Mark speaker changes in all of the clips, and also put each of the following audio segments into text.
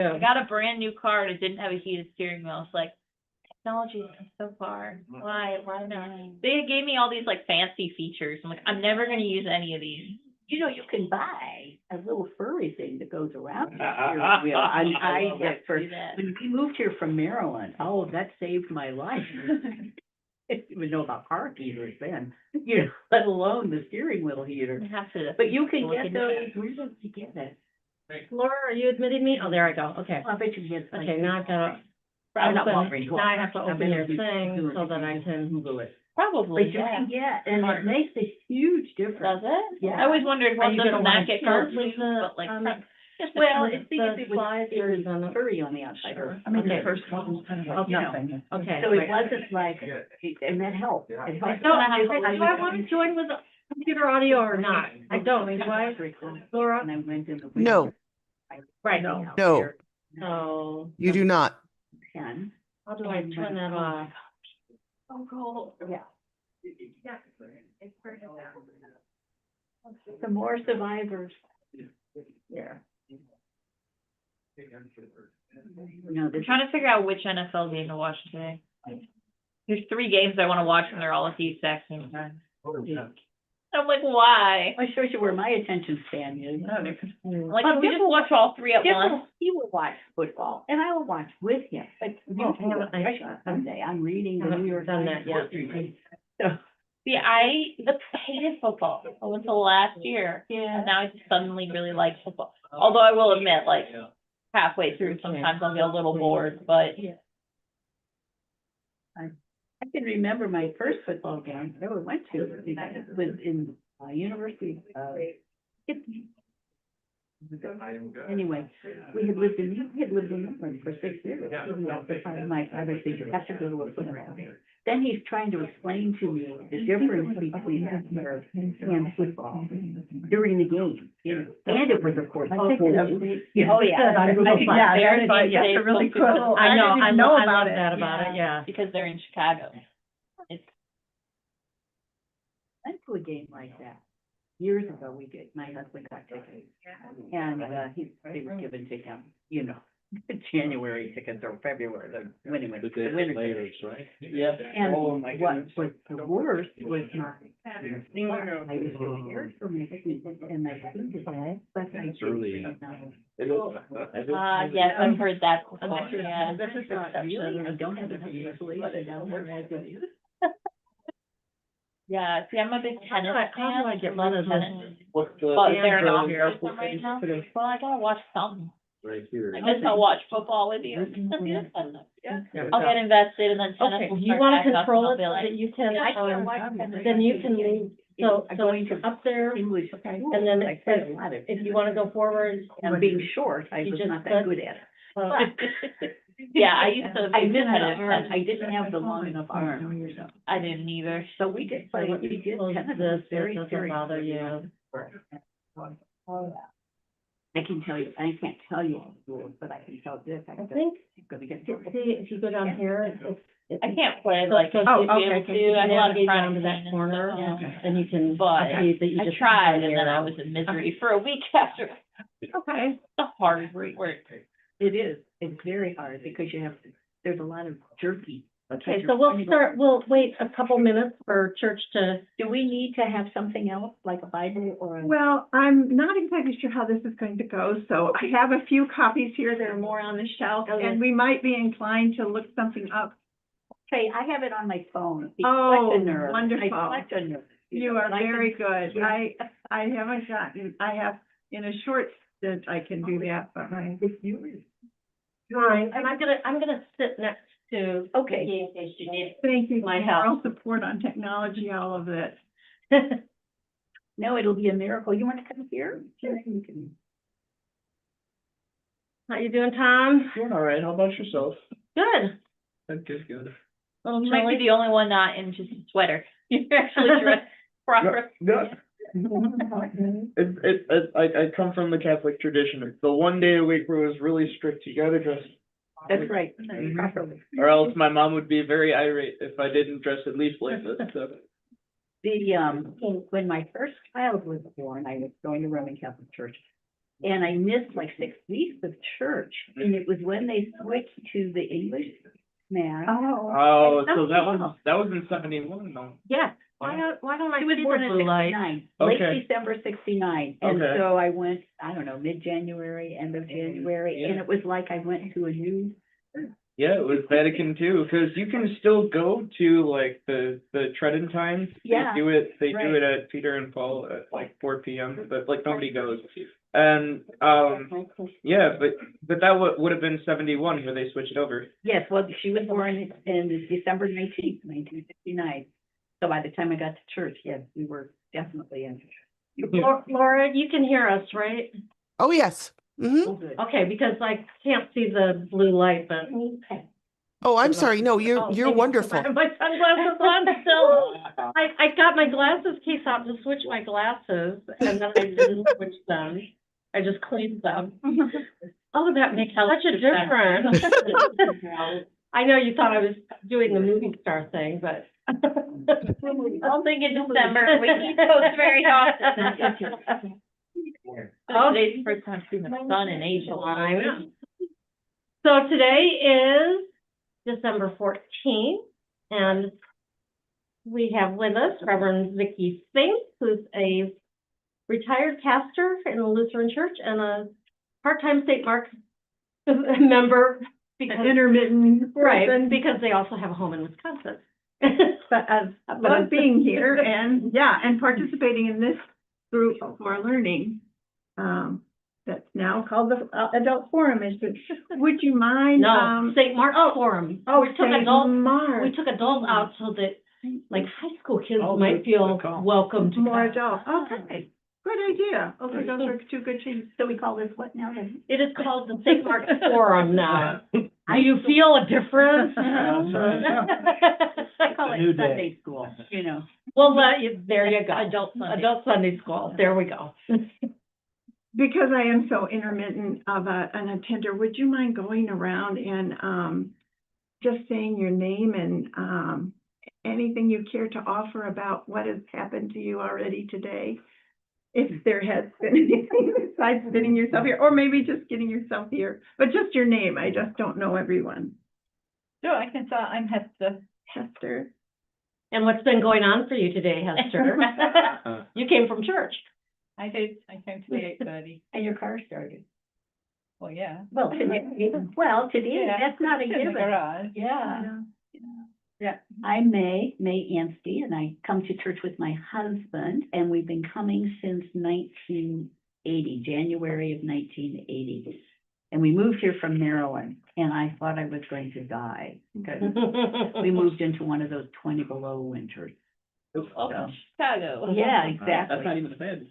Speaker 1: I got a brand new car and it didn't have a heated steering wheel. It's like, technology has come so far. Why not? They gave me all these like fancy features. I'm like, I'm never going to use any of these.
Speaker 2: You know, you can buy a little furry thing that goes around the steering wheel. I did first, when we moved here from Maryland, oh, that saved my life. I didn't even know about car heaters then, you know, let alone the steering wheel heater. But you can get those, where did you get it?
Speaker 3: Laura, are you admitting me? Oh, there I go. Okay.
Speaker 2: I bet you can get.
Speaker 3: Okay, now I've got
Speaker 2: I'm not
Speaker 3: open, now I have to open your thing so that I can
Speaker 2: Google it.
Speaker 1: Probably,
Speaker 2: But you can get, and it makes a huge difference.
Speaker 1: Does it?
Speaker 2: Yeah.
Speaker 1: I always wondered,
Speaker 3: Are
Speaker 1: what
Speaker 3: you
Speaker 1: doesn't
Speaker 3: gonna
Speaker 1: that
Speaker 3: wanna
Speaker 1: get
Speaker 3: start
Speaker 1: covered
Speaker 3: with
Speaker 1: with,
Speaker 3: the,
Speaker 1: but like,
Speaker 2: Well, it's because
Speaker 3: the
Speaker 2: it was,
Speaker 3: slides
Speaker 2: it
Speaker 3: or
Speaker 2: was
Speaker 3: is on the-
Speaker 2: furry on the outside.
Speaker 3: Sure.
Speaker 2: I mean,
Speaker 3: Okay.
Speaker 2: the first one was kind of like,
Speaker 3: Okay.
Speaker 2: nothing.
Speaker 3: Okay.
Speaker 2: So it wasn't like, and that helped. It
Speaker 3: I
Speaker 2: helped.
Speaker 3: don't, do I want to join with computer audio or not? I don't, do I? Laura?
Speaker 2: And I went in the.
Speaker 4: No.
Speaker 3: Right,
Speaker 4: No.
Speaker 3: so.
Speaker 4: You do not.
Speaker 2: Pen.
Speaker 3: How do I turn that off?
Speaker 2: Oh, cool. Yeah. Some more survivors.
Speaker 3: Yeah.
Speaker 2: No,
Speaker 1: I'm trying to figure out which NFL game to watch today. There's 3 games I want to watch and they're all at the exact same time. I'm like, why?
Speaker 2: I shows you where my attention span is.
Speaker 1: Like, can we just watch all 3 at once?
Speaker 2: He will watch football, and I will watch with him, but someday, I'm reading the New York
Speaker 3: Done
Speaker 2: Times.
Speaker 3: that yet.
Speaker 2: So,
Speaker 1: See, I hated football until last year.
Speaker 2: yeah.
Speaker 1: And now I just suddenly really like football. Although I will admit, like, halfway through, sometimes I'll get a little bored, but.
Speaker 2: I can remember my first football game I ever went to, it was in University of anyway, we had lived in England for 6 years. My father said, you have to go to a football game. Then he's trying to explain to me the difference between America and football during the game, you know, and it was, of course.
Speaker 1: Oh, yeah.
Speaker 3: That's really cool. I know about it, yeah.
Speaker 1: Because they're in Chicago. It's.
Speaker 2: Went to a game like that. Years ago, my husband got tickets, and, they were given to him, you know, January tickets or February, the winning was.
Speaker 5: Right? Yeah.
Speaker 2: And
Speaker 5: Oh,
Speaker 2: what
Speaker 5: my
Speaker 2: was
Speaker 5: goodness.
Speaker 2: the worst was my, I was prepared for my season, and my season, but I
Speaker 5: It's early.
Speaker 2: didn't know.
Speaker 1: Yes, I've heard that before, yeah.
Speaker 2: This is not really, I don't have any isolation down where I can use.
Speaker 1: Yeah, see, I'm a big tennis fan.
Speaker 3: How do I get rid of this?
Speaker 5: What's the?
Speaker 1: But they're
Speaker 3: Yeah,
Speaker 1: not
Speaker 3: here.
Speaker 1: here right now. Well, I gotta watch something.
Speaker 5: Right here.
Speaker 1: I guess I'll watch football with you.
Speaker 2: Yeah.
Speaker 1: I'll get invested and then tennis
Speaker 3: Okay,
Speaker 1: will
Speaker 3: you
Speaker 1: start
Speaker 3: wanna
Speaker 1: back up and
Speaker 3: control
Speaker 1: I'll
Speaker 3: it
Speaker 1: be
Speaker 3: so
Speaker 1: like,
Speaker 3: that you can,
Speaker 2: I can't watch tennis.
Speaker 3: then you can leave, so
Speaker 2: I'm
Speaker 3: so
Speaker 2: going to
Speaker 3: up there,
Speaker 2: English.
Speaker 3: and then
Speaker 2: I play a lot of.
Speaker 3: if you wanna go forward.
Speaker 2: And being short, I
Speaker 3: You
Speaker 2: was
Speaker 3: just
Speaker 2: not that
Speaker 3: put-
Speaker 2: good at it.
Speaker 1: yeah, I used to.
Speaker 2: I didn't have, I didn't have the long enough arm.
Speaker 1: I didn't either.
Speaker 2: So we did play, we did tennis, it was very
Speaker 3: Doesn't
Speaker 2: serious.
Speaker 3: bother you.
Speaker 2: I can tell you, I can't tell you all the rules, but I can tell this.
Speaker 3: I think,
Speaker 2: Gonna get.
Speaker 3: see, if you go down here, it's.
Speaker 1: I can't play like.
Speaker 3: So
Speaker 1: I
Speaker 3: okay,
Speaker 1: used to. I had a lot of
Speaker 3: navigate down
Speaker 1: chronic
Speaker 3: to that
Speaker 1: pain and
Speaker 3: corner,
Speaker 1: stuff.
Speaker 3: then you can.
Speaker 1: But
Speaker 3: see that you
Speaker 1: I
Speaker 3: just
Speaker 1: tried
Speaker 3: come
Speaker 1: and then
Speaker 3: here.
Speaker 1: I was in misery for a week after.
Speaker 3: Okay.
Speaker 1: It's a hard work.
Speaker 2: It is, it's very hard because you have, there's a lot of jerky.
Speaker 3: Okay, so we'll wait a couple minutes for church to.
Speaker 2: Do we need to have something else, like a Bible or a?
Speaker 6: Well, I'm not exactly sure how this is going to go, so I have a few copies here that are more on the shelf,
Speaker 3: Okay.
Speaker 6: and we might be inclined to look something up.
Speaker 2: Okay, I have it on my phone. It's
Speaker 6: Oh,
Speaker 2: such a nerve.
Speaker 6: wonderful.
Speaker 2: I'm such a nerve.
Speaker 6: You are
Speaker 2: And I can-
Speaker 6: very good.
Speaker 2: Yeah.
Speaker 6: I haven't gotten, I have, in a short stint, I can do that, but my.
Speaker 3: Fine, and I'm gonna sit next to.
Speaker 2: Okay.
Speaker 3: Vicki in case you need.
Speaker 6: Thank you for
Speaker 3: My
Speaker 6: moral support on technology, all of this.
Speaker 2: No, it'll be a miracle. You wanna come here? Sure, you can.
Speaker 3: How you doing, Tom?
Speaker 5: Doing all right. How about yourself?
Speaker 3: Good.
Speaker 5: Good.
Speaker 3: Little
Speaker 1: You might be
Speaker 3: chilly.
Speaker 1: the only one not in just a sweater. You're actually dressed proper.
Speaker 5: I come from the Catholic tradition. It's the one day a week where it was really strict. You gotta dress,
Speaker 2: That's right.
Speaker 5: Mhm.
Speaker 2: Properly.
Speaker 5: or else my mom would be very irate if I didn't dress at least like this. So.
Speaker 2: When my first child was born, I was going to Roman Catholic Church. And I missed like 6 weeks of church, and it was when they switched to the English mass.
Speaker 5: Oh, so that was in 71, though.
Speaker 3: Yeah, why don't I
Speaker 2: She was
Speaker 3: see
Speaker 2: born
Speaker 3: the
Speaker 2: in
Speaker 3: blue light?
Speaker 2: 69,
Speaker 5: Okay.
Speaker 2: late December 69. And
Speaker 5: Okay.
Speaker 2: so I went, I don't know, mid-January, end of January, and
Speaker 5: Yeah.
Speaker 2: it was like I went to a new.
Speaker 5: Yeah, it was Vatican II, because you can still go to like the Tridentine.
Speaker 2: Yeah,
Speaker 5: They do it
Speaker 2: right.
Speaker 5: at Peter and Paul at like 4 p.m., but like nobody goes. And yeah, but that would have been 71 where they switched over.
Speaker 2: Yes, well, she was born in December 19th, 1969. So by the time I got to church, yes, we were definitely in.
Speaker 3: Laura, you can hear us, right?
Speaker 4: Oh, yes. Mm-hmm.
Speaker 2: Oh, good.
Speaker 3: Okay, because I can't see the blue light, but.
Speaker 2: Okay.
Speaker 4: Oh, I'm sorry. No,
Speaker 3: Oh,
Speaker 4: you're
Speaker 3: maybe
Speaker 4: wonderful.
Speaker 3: My sunglasses on still. I got my glasses case out to switch my glasses, and then I didn't switch them. I just cleaned them. Oh, that makes such a difference. I know you thought I was doing the movie star thing, but.
Speaker 1: I'll think in December, we keep those very often.
Speaker 3: Oh,
Speaker 1: Today's the first time seeing the sun in Asia.
Speaker 3: I know. So today is December 14th, and we have with us Reverend Vicki Fink, who's a retired pastor in the Lutheran Church and a part-time St. Mark member. Because,
Speaker 6: Intermittent
Speaker 3: right,
Speaker 6: person,
Speaker 3: because they also have a home in Wisconsin.
Speaker 6: but I love being here and, yeah, and participating in this group for learning. That's now called the Adult Forum. Would you mind?
Speaker 3: No, St. Mark's Forum.
Speaker 6: Oh,
Speaker 3: We took
Speaker 6: St.
Speaker 3: adults,
Speaker 6: Mark.
Speaker 3: we took adults out so that, like, high school kids
Speaker 5: Oh,
Speaker 3: might
Speaker 5: good
Speaker 3: feel
Speaker 5: call.
Speaker 3: welcome to
Speaker 6: More
Speaker 3: come.
Speaker 6: adult, okay, good idea. Okay, those are two good things.
Speaker 2: So we call this what now then?
Speaker 3: It is called the St. Mark's Forum now. Do you feel a difference?
Speaker 2: I call
Speaker 5: New
Speaker 2: it
Speaker 5: day.
Speaker 2: Sunday school, you know.
Speaker 3: Well, there you go.
Speaker 1: Adult Sunday
Speaker 3: School, there we go.
Speaker 6: Because I am so intermittent of an attender, would you mind going around and, just saying your name and, anything you care to offer about what has happened to you already today? If there has been anything besides getting yourself here, or maybe just getting yourself here, but just your name, I just don't know everyone.
Speaker 1: Sure, I can start. I'm Hester.
Speaker 6: Hester?
Speaker 3: And what's been going on for you today, Hester? You came from church.
Speaker 1: I did. I came to the 8:30.
Speaker 2: And your car started.
Speaker 1: Well, yeah.
Speaker 2: Well, today, that's not a given.
Speaker 1: garage.
Speaker 2: Yeah. Yeah, I'm May Anstey, and I come to church with my husband, and we've been coming since 1980, January of 1980. And we moved here from Maryland, and I thought I was going to die, because we moved into one of those 20 below winters.
Speaker 1: Oh, Chicago.
Speaker 2: Yeah, exactly.
Speaker 5: even a bad.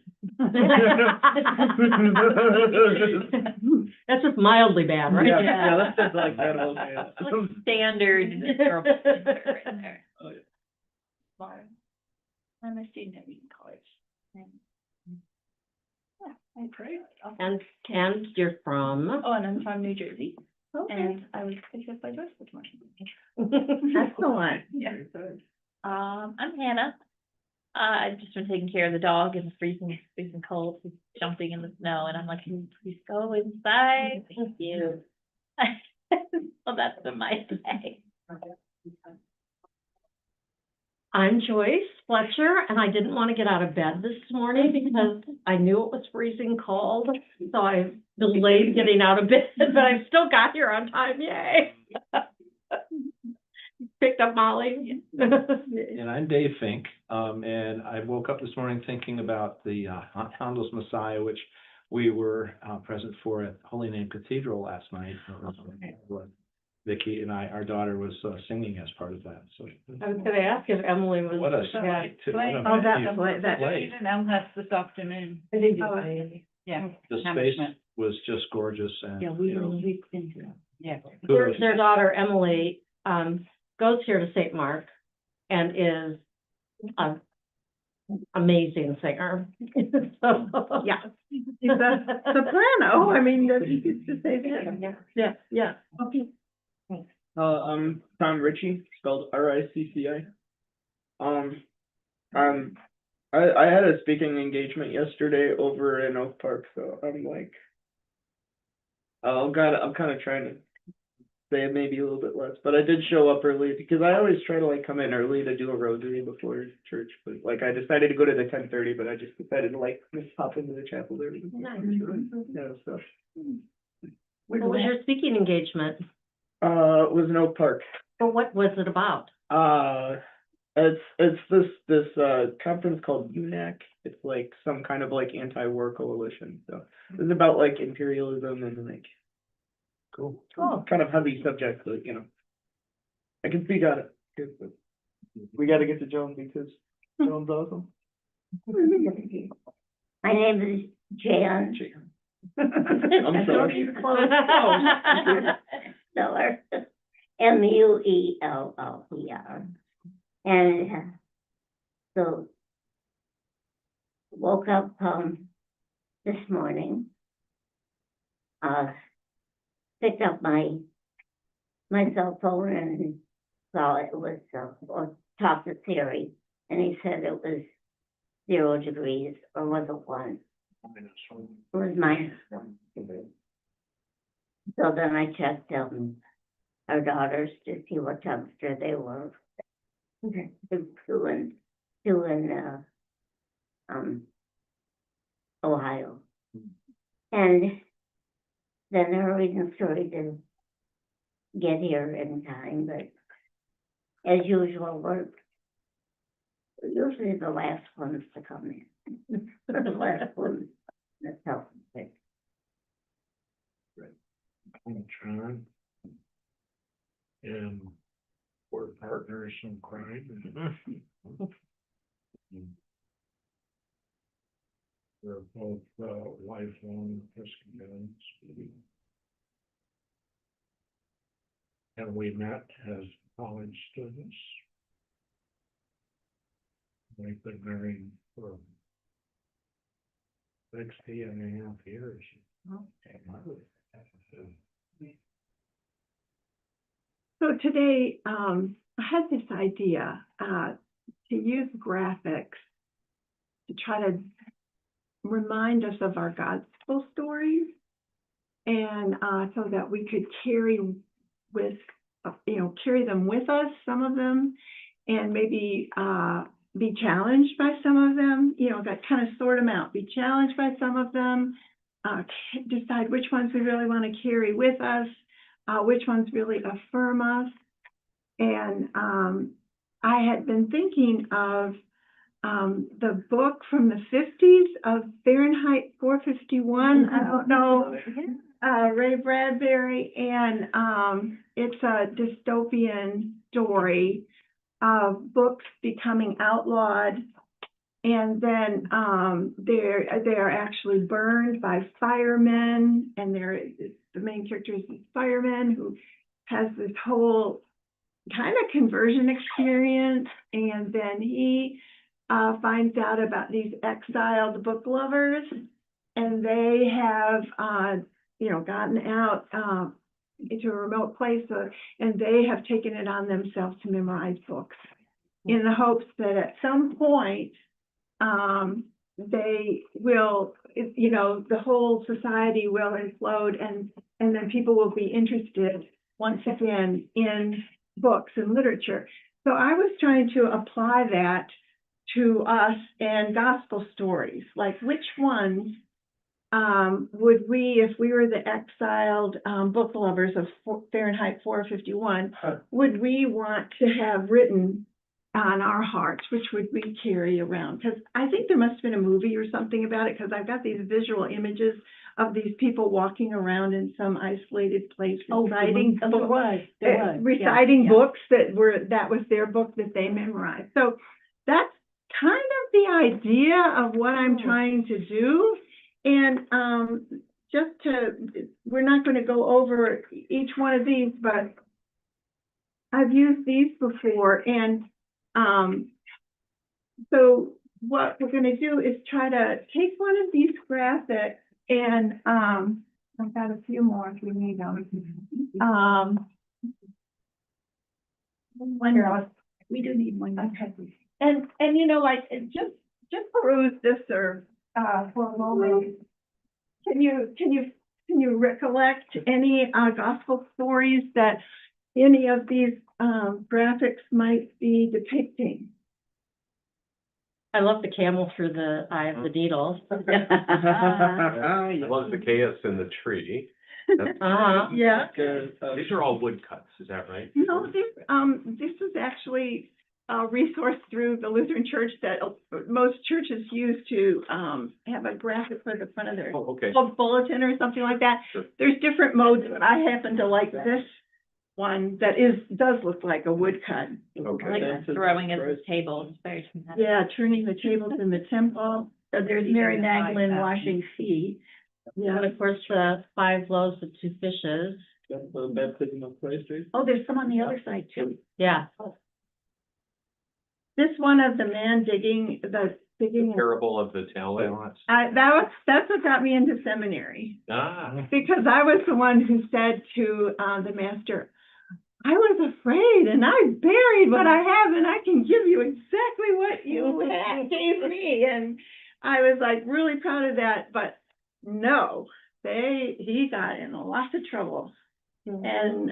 Speaker 3: That's just mildly bad, right?
Speaker 5: Yeah, that's just like that.
Speaker 1: Like standard. Right there.
Speaker 5: Oh, yeah.
Speaker 1: Lauren. I'm a student at Wheaton College. Yeah, I'm great.
Speaker 3: And you're from?
Speaker 1: Oh, and I'm from New Jersey,
Speaker 3: Okay.
Speaker 1: and I was picked up by Joyce this morning.
Speaker 6: Excellent.
Speaker 1: Yeah. I'm Hannah. I've just been taking care of the dog and freezing cold. He's jumping in the snow, and I'm like, "Can you please go inside? Thank you." Well, that's been my day.
Speaker 3: I'm Joyce Fletcher, and I didn't want to get out of bed this morning because I knew it was freezing cold, so I delayed getting out of bed, but I still got here on time, yay! Picked up Molly.
Speaker 7: And I'm Dave Fink, and I woke up this morning thinking about the Handel's Messiah, which we were present for at Holy Name Cathedral last night. Vicki and our daughter was singing as part of that. So
Speaker 3: I was gonna ask if Emily was.
Speaker 7: what a
Speaker 3: Yeah.
Speaker 7: sight! What a
Speaker 6: Oh, that's
Speaker 7: beautiful
Speaker 6: what, that.
Speaker 7: play.
Speaker 1: in Elmhurst this afternoon.
Speaker 3: I think
Speaker 6: Oh,
Speaker 1: Yeah.
Speaker 7: The space was just gorgeous, and
Speaker 2: Yeah, we've been to.
Speaker 1: Yeah.
Speaker 3: Their daughter Emily goes here to St. Mark and is an amazing singer. So,
Speaker 6: Yeah. He's a soprano, I mean, that's easy to say that. Yeah. Okay.
Speaker 5: I'm Tom Ritchie, spelled R-I-C-C-I. I'm I had a speaking engagement yesterday over in Oak Park, so I'm like, I'm kind of trying to say maybe a little bit less, but I did show up early because I always try to like come in early to do a rosary before church, but like I decided to go to the 10:30, but I just decided to like just pop into the chapel there.
Speaker 3: Nice.
Speaker 5: Yeah, so,
Speaker 3: What was your speaking engagement?
Speaker 5: it was in Oak Park.
Speaker 3: Or what was it about?
Speaker 5: It's this conference called UNAC. It's like some kind of like anti-war coalition. So it's about like imperialism and like
Speaker 7: Cool.
Speaker 5: kind of heavy subject, but you know, I can speak on it. Good, but we got to get to Joan because Joan's awesome.
Speaker 8: My name is Jan
Speaker 5: I'm sorry.
Speaker 8: Miller, Mueller. And so woke up this morning, picked up my cell phone and saw it was or talked to Siri, and he said it was 0 degrees, or was it 1? It was -1 degree. So then I checked our daughters to see what temperature they were. Two in Ohio. And then they're reading story to get here in time, but as usual, we're usually the last ones to come in. The last ones that's helping.
Speaker 9: I'm John. And we're partners in crime. We're both lifelong Episcopalians. And we met as college students. We've been married for 60.5 years.
Speaker 6: So today, I had this idea, to use graphics to try to remind us of our gospel stories, and, so that we could carry them with us, some of them, and maybe, be challenged by some of them, that kind of sort them out, be challenged by some of them, decide which ones we really want to carry with us, which ones really affirm us. And I had been thinking of the book from the 50s of Fahrenheit 451. I don't know, Ray Bradbury, and it's a dystopian story of books becoming outlawed, and then they are actually burned by firemen, and the main character is this fireman who has this whole kind of conversion experience, and then he finds out about these exiled book lovers, and they have gotten out into a remote place, and they have taken it on themselves to memorize books in the hopes that at some point they will, the whole society will implode, and then people will be interested once again in books and literature. So I was trying to apply that to us and gospel stories, like which ones would we, if we were the exiled book lovers of Fahrenheit 451, would we want to have written on our hearts? Which would we carry around? Because I think there must have been a movie or something about it, because I've got these visual images of these people walking around in some isolated place reciting reciting books that was their book that they memorized. So that's kind of the idea of what I'm trying to do. And we're not going to go over each one of these, but I've used these before, and so what we're going to do is try to take one of these graphics, and I've got a few more if we need them. We do need one. Okay. And just peruse this for a moment. Can you recollect any gospel stories that any of these graphics might be depicting?
Speaker 3: I love the camel through the eye of the needle.
Speaker 5: I
Speaker 10: love the chaos in the tree.
Speaker 3: Uh-huh.
Speaker 6: Yeah.
Speaker 10: These are all woodcuts, is that right?
Speaker 6: No, this is actually a resource through the Lutheran Church that most churches use to have a graphic for the front of their
Speaker 10: Oh, okay.
Speaker 6: bulletin or something like that.
Speaker 10: Sure.
Speaker 6: There's different modes, but I happen to like this one that does look like a woodcut.
Speaker 10: Okay.
Speaker 1: Like throwing at the table, it's very dramatic.
Speaker 6: Yeah, turning the tables in the temple.
Speaker 2: So there's Mary Magdalene washing feet.
Speaker 6: Yeah.
Speaker 3: And of course, the 5 loaves of 2 fishes.
Speaker 5: The baptism of Christ, right?
Speaker 2: Oh, there's some on the other side too.
Speaker 3: Yeah.
Speaker 6: This one of the man digging.
Speaker 10: Parable of the talents.
Speaker 6: That's what got me into seminary.
Speaker 10: Ah.
Speaker 6: Because I was the one who said to the master, I was afraid and I buried what I have and I can give you exactly what you gave me. And I was like really proud of that, but no, he got in lots of trouble. And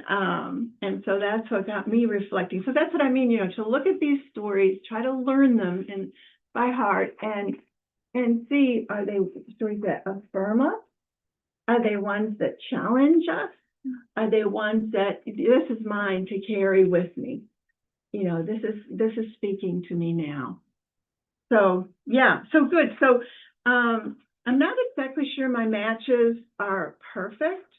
Speaker 6: so that's what got me reflecting. So that's what I mean, to look at these stories, try to learn them by heart and see, are they stories that affirm us? Are they ones that challenge us? Are they ones that this is mine to carry with me? This is speaking to me now. So yeah, so good. So I'm not exactly sure my matches are perfect,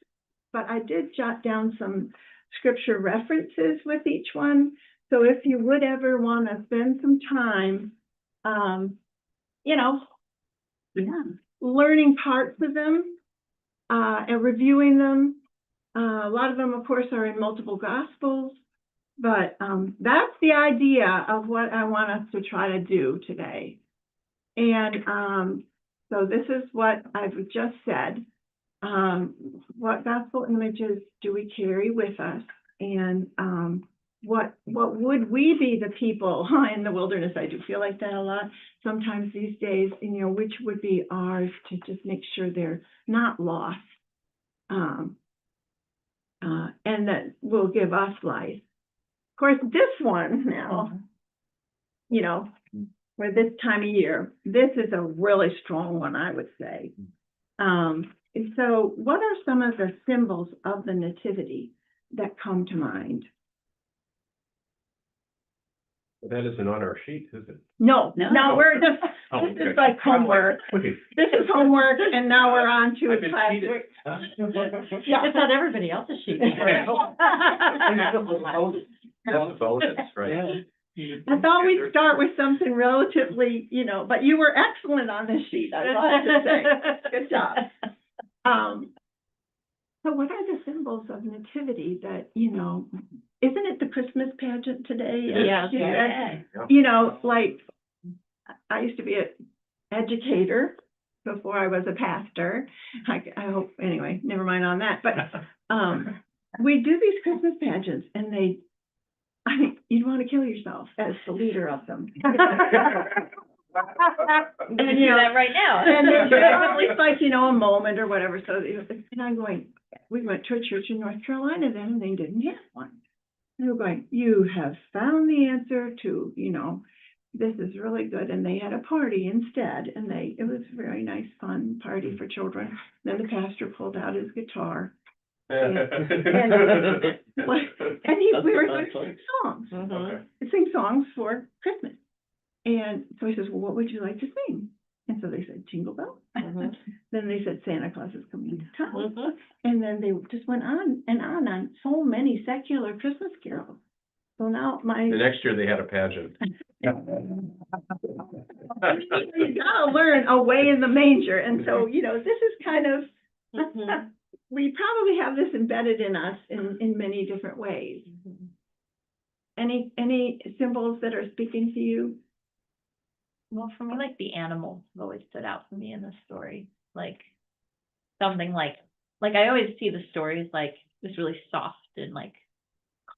Speaker 6: but I did jot down some scripture references with each one. So if you would ever want to spend some time, learning parts of them and reviewing them. A lot of them, of course, are in multiple gospels, but that's the idea of what I want us to try to do today. And so this is what I've just said. What gospel images do we carry with us? And what would we be the people in the wilderness? I do feel like that a lot sometimes these days, which would be ours to just make sure they're not lost. And that will give us life. Of course, this one now, for this time of year, this is a really strong one, I would say. And so what are some of the symbols of the nativity that come to mind?
Speaker 10: That isn't on our sheet, is it?
Speaker 6: No, we're just,
Speaker 10: Oh,
Speaker 6: this
Speaker 10: okay.
Speaker 6: is like homework.
Speaker 10: Okay.
Speaker 6: This is homework, and now we're on to
Speaker 10: I've been cheated.
Speaker 6: classwork. Yeah.
Speaker 3: It's on everybody else's sheet.
Speaker 10: That's a bonus, right?
Speaker 6: I thought we'd start with something relatively, but you were excellent on this sheet, I have to say. Good job. So what are the symbols of nativity that, isn't it the Christmas pageant today?
Speaker 3: Yeah.
Speaker 6: Like, I used to be an educator before I was a pastor. I hope, anyway, never mind on that. But we do these Christmas pageants, and you'd want to kill yourself as the leader of them.
Speaker 1: I'm gonna do that right now.
Speaker 6: And it's like, a moment or whatever. So, and I'm going, we went to a church in North Carolina then, and they didn't have one. And we're going, you have found the answer to, this is really good. And they had a party instead. And it was a very nice, fun party for children. Then the pastor pulled out his guitar. We were going to sing songs.
Speaker 10: Okay.
Speaker 6: Sing songs for Christmas. And so he says, well, what would you like to sing? And so they said, Jingle Bell. Then they said, Santa Claus is coming to town. And then they just went on and on so many secular Christmas carols. So now
Speaker 10: The next year they had a pageant.
Speaker 6: you gotta learn a way in the manger. And so, this is kind of, we probably have this embedded in us in many different ways. Any symbols that are speaking to you?
Speaker 1: Well, for me, like the animals have always stood out for me in this story. Like something like I always see the stories like this really soft and like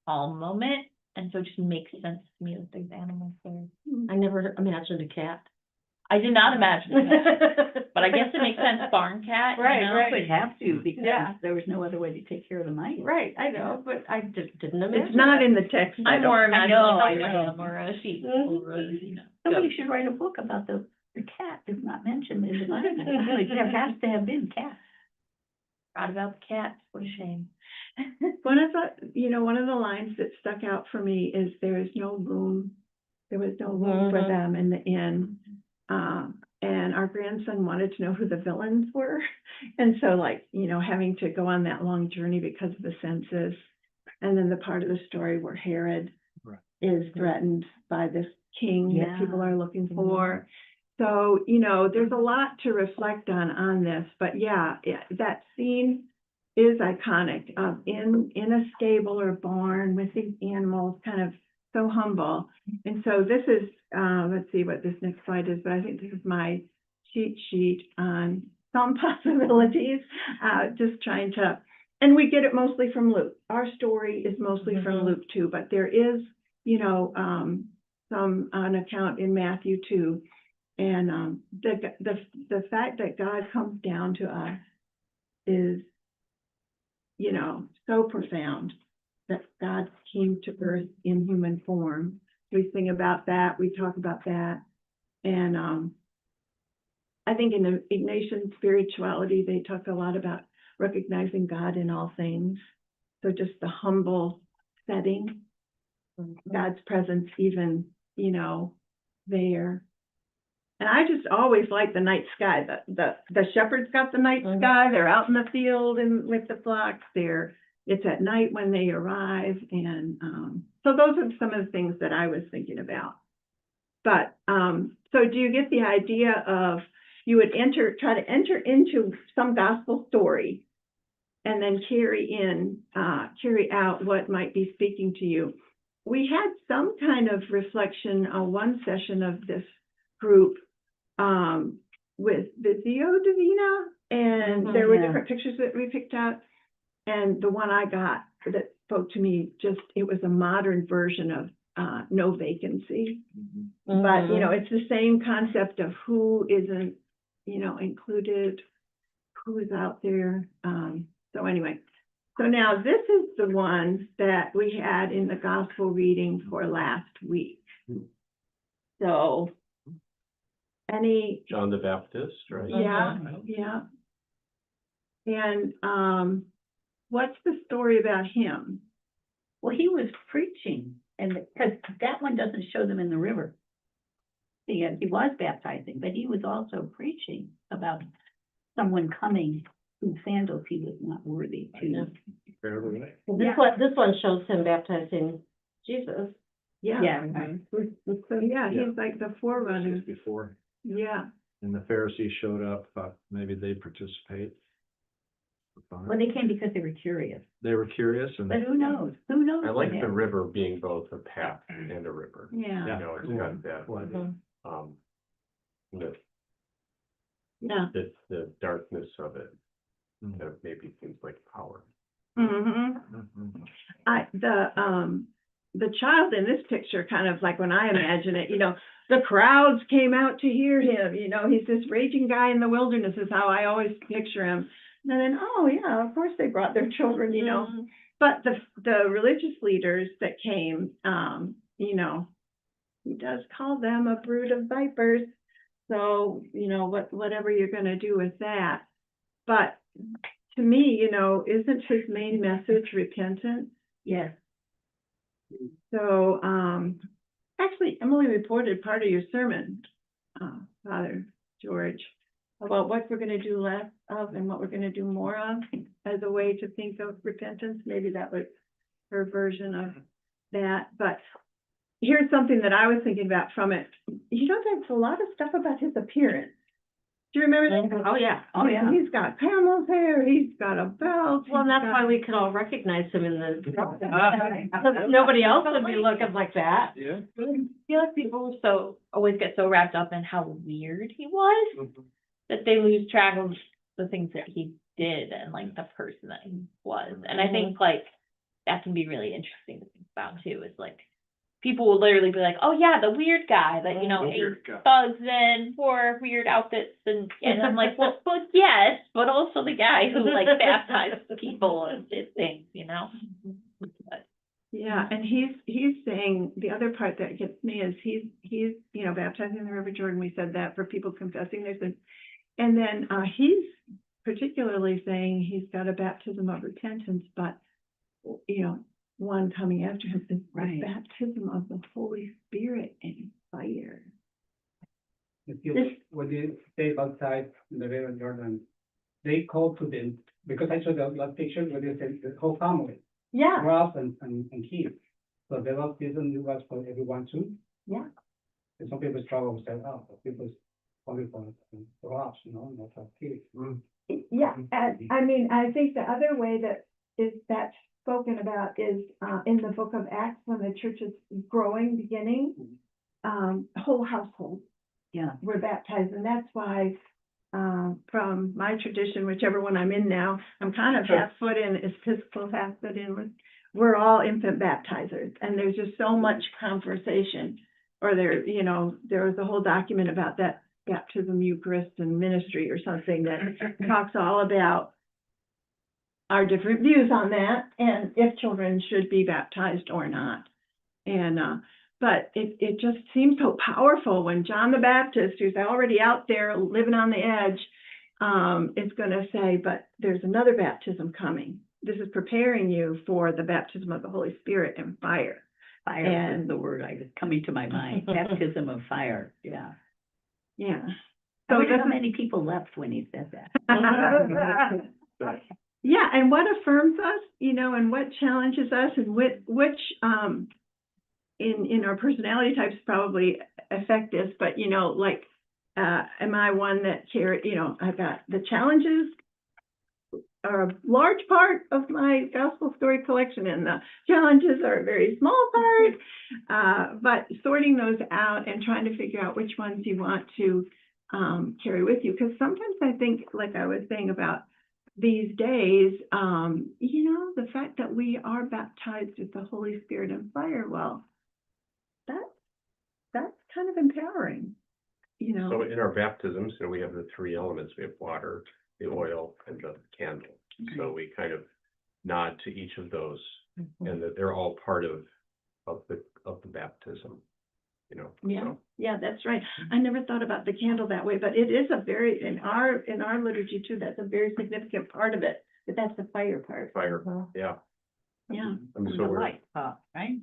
Speaker 1: calm moment. And so it just makes sense to me that there's animals there.
Speaker 3: I never imagined a cat.
Speaker 1: I did not imagine that, but I guess it makes sense, barn cat, you
Speaker 3: Right,
Speaker 1: know?
Speaker 3: right.
Speaker 2: Would have to, because
Speaker 3: Yeah.
Speaker 2: there was no other way to take care of the mice.
Speaker 3: Right, I know, but I just didn't imagine.
Speaker 6: It's not
Speaker 3: that.
Speaker 6: in the text.
Speaker 1: I'm more
Speaker 2: I
Speaker 1: imagining
Speaker 2: know,
Speaker 1: a
Speaker 2: I know.
Speaker 1: lamb or a sheep
Speaker 3: Mhm.
Speaker 1: or a, you know.
Speaker 2: Somebody should write a book about the cat is not mentioned in the Bible. Really, there has to have been cats.
Speaker 1: Forgot about the cat, what a shame.
Speaker 6: One of the lines that stuck out for me is there was no room for
Speaker 3: Mhm.
Speaker 6: them in the inn. And our grandson wanted to know who the villains were. And so like, having to go on that long journey because of the census. And then the part of the story where Herod
Speaker 7: Right.
Speaker 6: is threatened by this king that people
Speaker 2: Yeah.
Speaker 6: are looking for. So, there's a lot to reflect on this, but yeah, that scene is iconic, in a stable or barn with these animals, kind of so humble. And so this is, let's see what this next slide is, but I think this is my cheat sheet on some possibilities, just trying to, and we get it mostly from Luke. Our story is mostly from
Speaker 3: Mhm.
Speaker 6: Luke too, but there is, an account in Matthew too. And, the fact that God comes down to us is, so profound, that God came to earth in human form. We sing about that, we talk about that. And, I think in the Ignatian spirituality, they talk a lot about recognizing God in all things. So just the humble setting, God's presence even, there. And I just always like the night sky. The shepherds got the night
Speaker 3: Mhm.
Speaker 6: sky. They're out in the field and with the flocks. It's at night when they arrive. And so those are some of the things that I was thinking about. But so do you get the idea of you would try to enter into some gospel story and then carry out what might be speaking to you? We had some kind of reflection on one session of this group with Visio Divina, and there were
Speaker 2: Yeah.
Speaker 6: different pictures that we picked out. And the one I got that spoke to me, it was a modern version of No Vacancy. But, it's the same concept of who isn't, included, who's out there. So anyway, so now this is the one that we had in the gospel reading for last week. So,
Speaker 10: John the Baptist, right?
Speaker 6: yeah. And, what's the story about him?
Speaker 2: Well, he was preaching, and because that one doesn't show them in the river. He was baptizing, but he was also preaching about someone coming whose sandals he was not worthy to.
Speaker 9: Fairly.
Speaker 3: Well,
Speaker 2: Yeah.
Speaker 3: this one shows him baptizing Jesus.
Speaker 2: Yeah.
Speaker 6: So, he's like the forerunner.
Speaker 7: Just before,
Speaker 6: Yeah.
Speaker 7: and the Pharisees showed up, thought maybe they'd participate.
Speaker 2: Well, they came because they were curious,
Speaker 7: They were curious and.
Speaker 2: but who knows? Who knows?
Speaker 10: I like
Speaker 2: what
Speaker 10: the
Speaker 2: happened?
Speaker 10: river being both a path and a river.
Speaker 6: Yeah.
Speaker 10: You know, it's got that,
Speaker 3: Mhm.
Speaker 10: the,
Speaker 6: Yeah.
Speaker 10: the darkness of it,
Speaker 7: Mhm.
Speaker 10: that maybe seems like power.
Speaker 6: Mm-hmm.
Speaker 7: Mhm.
Speaker 6: The child in this picture, kind of like when I imagine it, the crowds came out to hear him, he's this raging guy in the wilderness is how I always picture him. And then, oh yeah, of course they brought their children,
Speaker 3: Mhm.
Speaker 6: but the religious leaders that came, he does call them a brood of vipers. So, whatever you're gonna do with that. But to me, isn't his main message repentance?
Speaker 2: Yes.
Speaker 6: So, actually, Emily reported part of your sermon, Father George, about what we're gonna do less of and what we're gonna do more of as a way to think of repentance. Maybe that was her version of that, but here's something that I was thinking about from it. There's a lot of stuff about his appearance. Do you remember that?
Speaker 3: Oh, yeah.
Speaker 2: Oh, yeah.
Speaker 6: He's got camel's hair, he's got a belt.
Speaker 3: Well, that's why we could all recognize him in the, because nobody else would be looking like that.
Speaker 7: Yeah.
Speaker 1: I feel like people always get so wrapped up in how weird he was, that they lose track of the things that he did and like the person that he was. And I think like that can be really interesting to think about too, is like people will literally be like, oh yeah, the weird guy that, you know,
Speaker 7: The
Speaker 1: ate
Speaker 7: weird guy.
Speaker 1: bugs and wore weird outfits and I'm like, well, yes, but also the guy who like baptized people and did things, you know? But,
Speaker 6: Yeah, and he's saying, the other part that gets me is he's, you know, baptizing in the River Jordan, we said that for people confessing their sins. And then, he's particularly saying he's got a baptism of repentance, but, you know, one coming after him is
Speaker 2: Right.
Speaker 6: the baptism of the Holy Spirit and fire.
Speaker 11: If you,
Speaker 6: This-
Speaker 11: when you stay outside in the River Jordan, they call to them, because I saw the picture where they said the whole family,
Speaker 6: Yeah,
Speaker 11: Ralph and kids. So the baptism was for everyone too.
Speaker 6: yeah.
Speaker 11: And some people struggle with that, oh, but people only for Ralph, you know, not for kids.
Speaker 6: Yeah, and I mean, I think the other way that is that's spoken about is in the book of Acts, when the church is growing, beginning, whole households
Speaker 2: Yeah.
Speaker 6: were baptized, and that's why from my tradition, whichever one I'm in now, I'm kind of half foot in Episcopal, half foot in, we're all infant baptizers, and there's just so much conversation, or there, you know, there was a whole document about that baptism, Eucharist, and ministry or something that talks all about our different views on that, and if children should be baptized or not. And, but it just seems so powerful when John the Baptist, who's already out there living on the edge, is gonna say, but there's another baptism coming. This is preparing you for the baptism of the Holy Spirit and fire.
Speaker 2: Fire
Speaker 6: And-
Speaker 2: is the word I was coming to my mind, baptism of fire, yeah.
Speaker 6: Yeah.
Speaker 2: I
Speaker 6: So
Speaker 2: wonder
Speaker 6: this
Speaker 2: how
Speaker 6: is-
Speaker 2: many people left when he said that.
Speaker 6: Yeah, and what affirms us, you know, and what challenges us, and which in our personality types probably affect us, but you know, like, am I one that you know, I've got the challenges are a large part of my gospel story collection, and the challenges are a very small part. But sorting those out and trying to figure out which ones you want to carry with you, because sometimes I think, like I was saying about these days, you know, the fact that we are baptized with the Holy Spirit and fire, well, that's kind of empowering, you know.
Speaker 10: So in our baptisms, you know, we have the three elements. We have water, the oil, and the candle. So we kind of nod to each of those, and that they're all part of the baptism, you know.
Speaker 6: Yeah,
Speaker 10: So,
Speaker 6: yeah, that's right. I never thought about the candle that way, but it is a very, in our liturgy too, that's a very significant part of it, but that's the fire part.
Speaker 10: fire, yeah.
Speaker 6: Yeah.
Speaker 10: I mean,
Speaker 2: And
Speaker 10: so
Speaker 2: the
Speaker 10: we're,
Speaker 2: light, right?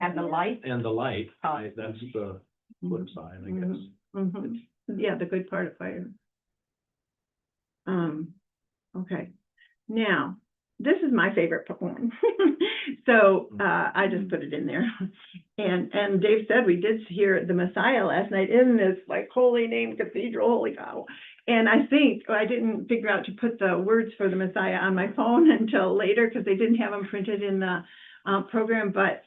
Speaker 2: And the light.
Speaker 7: And the light,
Speaker 2: Oh.
Speaker 7: that's the flip side, I guess.
Speaker 6: Mhm. Yeah, the good part of fire. Okay, now, this is my favorite one. So, I just put it in there. And Dave said we did hear the Messiah last night in this like holy name cathedral, holy cow. And I think, I didn't figure out to put the words for the Messiah on my phone until later, because they didn't have them printed in the program, but,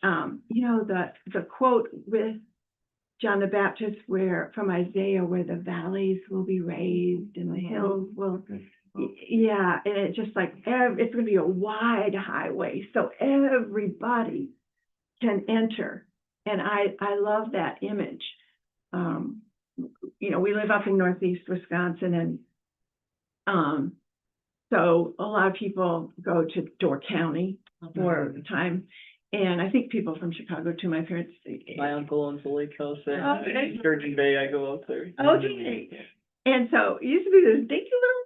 Speaker 6: you know, the quote with John the Baptist from Isaiah, where the valleys will be raised and the hills will, yeah, and it's just like, it's gonna be a wide highway, so everybody can enter, and I love that image. You know, we live up in northeast Wisconsin, and, so a lot of people go to Door County for the time, and I think people from Chicago too, my parents.
Speaker 5: My uncle owns the lake house there.
Speaker 6: Okay.
Speaker 5: Sturgeon Bay, I go out there.
Speaker 6: Okay. And so it used to be this big little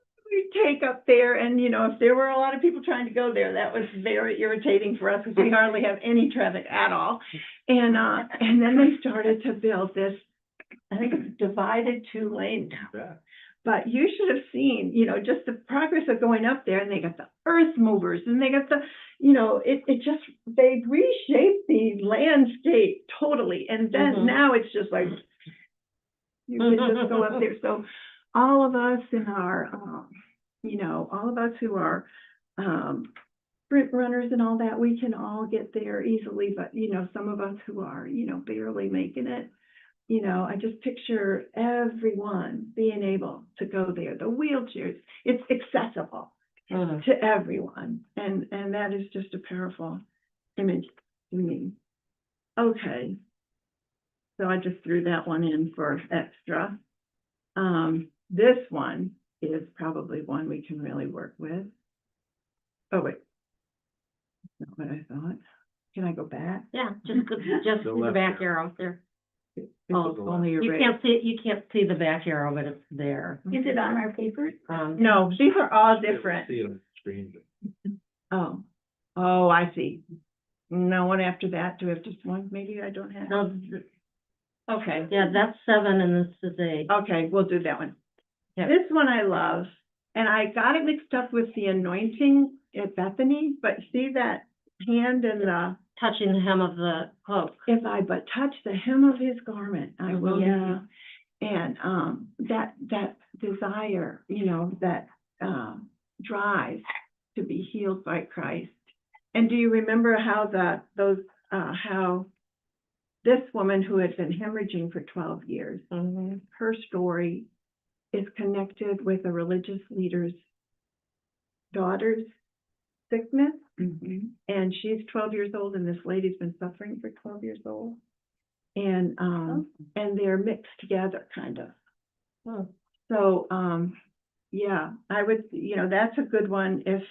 Speaker 6: take up there, and you know, if there were a lot of people trying to go there, that was very irritating for us, because we hardly have any traffic at all. And then they started to build this, I think it's divided 2-lane now.
Speaker 7: Yeah.
Speaker 6: But you should have seen, you know, just the progress of going up there, and they got the earth movers, and they got the, you know, they reshaped the landscape totally, and then now it's just like, you can just go up there. So all of us in our, you know, all of us who are sprint runners and all that, we can all get there easily, but, you know, some of us who are, you know, barely making it, you know, I just picture everyone being able to go there. The wheelchairs, it's accessible to everyone. And that is just a powerful image to me. Okay. So I just threw that one in for extra. This one is probably one we can really work with. Oh, wait. That's not what I thought. Can I go back?
Speaker 3: Yeah, just
Speaker 7: The
Speaker 3: the
Speaker 7: left
Speaker 3: back
Speaker 7: arrow.
Speaker 3: arrow there.
Speaker 6: It's
Speaker 3: Oh,
Speaker 6: only a
Speaker 3: You
Speaker 6: red.
Speaker 3: can't see the back arrow, but it's there.
Speaker 2: Is it on our papers?
Speaker 6: No, these are all different.
Speaker 7: See it on the screen.
Speaker 6: Oh, I see. No one after that. Do we have just one? Maybe I don't have.
Speaker 3: No,
Speaker 6: Okay.
Speaker 3: yeah, that's 7 and this is 8.
Speaker 6: Okay, we'll do that one.
Speaker 3: Yeah.
Speaker 6: This one I love, and I got it mixed up with the anointing at Bethany, but see that hand in the,
Speaker 3: Touching the hem of the cloak.
Speaker 6: if I but touch the hem of his garment, I will be
Speaker 2: Yeah.
Speaker 6: healed. And, that desire, that, drive to be healed by Christ. And do you remember how how this woman who had been hemorrhaging for 12 years, her story is connected with a religious leader's daughter's sickness, and she's 12 years old, and this lady's been suffering for 12 years old, and they're mixed together, kind of.
Speaker 3: Oh.
Speaker 6: So, yeah, I would, that's a good one if,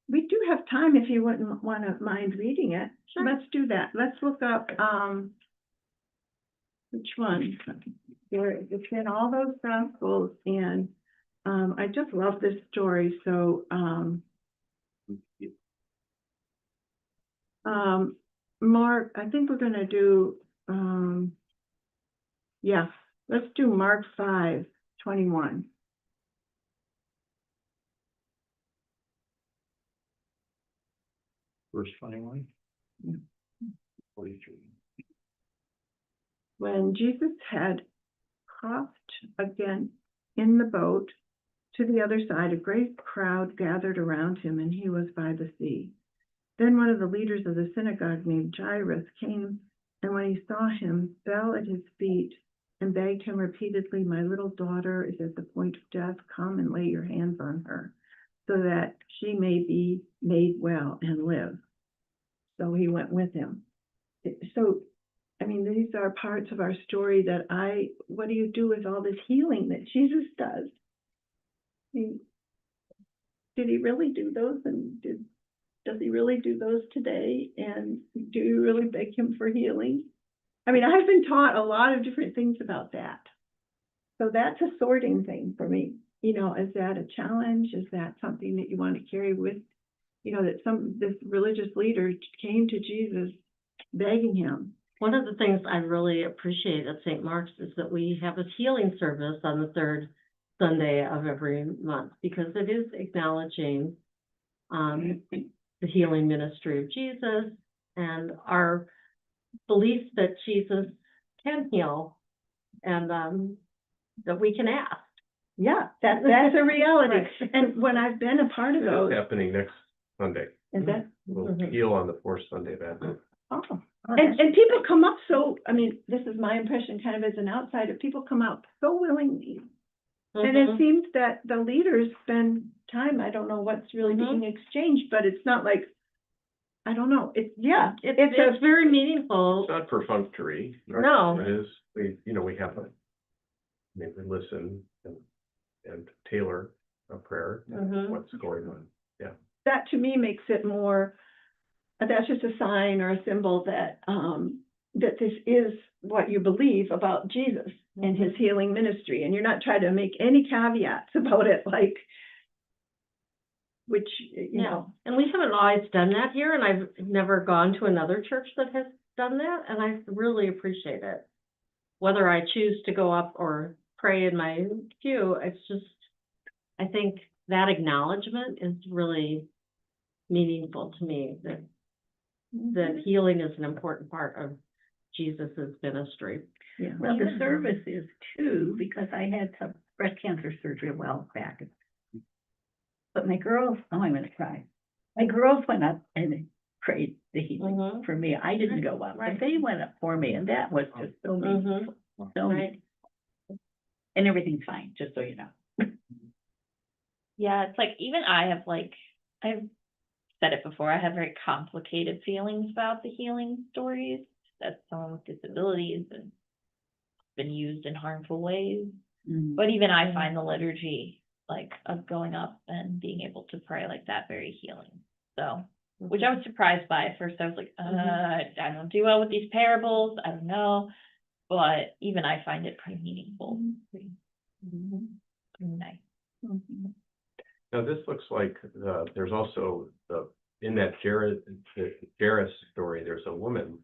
Speaker 6: we do have time if you wouldn't want to mind reading it.
Speaker 3: Sure.
Speaker 6: Let's do that. Let's look up, which one? It's in all those gospels, and, I just love this story, so, Mark, I think we're gonna do, yeah, let's do Mark 5:21.
Speaker 7: Verse 21.
Speaker 6: Yeah.
Speaker 7: 43.
Speaker 6: When Jesus had crossed again in the boat to the other side, a great crowd gathered around him, and he was by the sea. Then one of the leaders of the synagogue named Jairus came, and when he saw him, fell at his feet and begged him repeatedly, "My little daughter is at the point of death. Come and lay your hands on her, so that she may be made well and live." So he went with him. So, I mean, these are parts of our story that what do you do with all this healing that Jesus does? Did he really do those, and does he really do those today? And do you really beg him for healing? I mean, I've been taught a lot of different things about that. So that's a sorting thing for me. Is that a challenge? Is that something that you want to carry with, that this religious leader came to Jesus begging him?
Speaker 3: One of the things I really appreciate at St. Mark's is that we have a healing service on the 3rd Sunday of every month, because it is acknowledging the healing ministry of Jesus and our belief that Jesus can heal, and that we can ask.
Speaker 6: Yeah, that's a reality.
Speaker 3: Right.
Speaker 6: And when I've been a part of
Speaker 10: It's
Speaker 6: those,
Speaker 10: happening next Sunday.
Speaker 6: is that,
Speaker 10: We'll
Speaker 3: Mhm.
Speaker 10: heal on the 4th Sunday of Advent.
Speaker 6: oh. And people come up so, I mean, this is my impression kind of as an outsider, people come out so willingly. And it
Speaker 3: Mhm.
Speaker 6: seems that the leaders spend time, I don't know what's really being exchanged, but it's not like, I don't know,
Speaker 3: It's very meaningful.
Speaker 10: It's not perfunctory.
Speaker 3: No.
Speaker 10: It is, we have we listen and tailor a prayer,
Speaker 3: Mhm.
Speaker 10: what's going on.
Speaker 6: that to me makes it more, that's just a sign or a symbol that, that this is what you believe about Jesus and his healing ministry, and you're not trying to make any caveats about it, like, which,
Speaker 3: And we haven't always done that here, and I've never gone to another church that has done that, and I really appreciate it. Whether I choose to go up or pray in my pew, it's just, I think that acknowledgement is really meaningful to me, that healing is an important part of Jesus's ministry.
Speaker 6: yeah.
Speaker 2: Well, the service is too, because I had some breast cancer surgery a while back. But my girls, I'm gonna cry. My girls went up and prayed the healing
Speaker 3: Mhm.
Speaker 2: for me. I didn't go up,
Speaker 3: Right.
Speaker 2: but they went up for me, and that was just so meaningful. So
Speaker 3: Right.
Speaker 2: meaningful. And everything's fine, just so you know.
Speaker 1: Yeah, it's like, even I have said it before, I have very complicated feelings about the healing stories, that someone with disabilities and been used in harmful ways.
Speaker 2: Mm.
Speaker 1: But even I find the liturgy, like, of going up and being able to pray like that very healing. So, which I was surprised by. At first I was like, I don't do well with these parables, I don't know. But even I find it pretty meaningful, pretty nice.
Speaker 10: Now, this looks like there's also in that Jairus story, there's a woman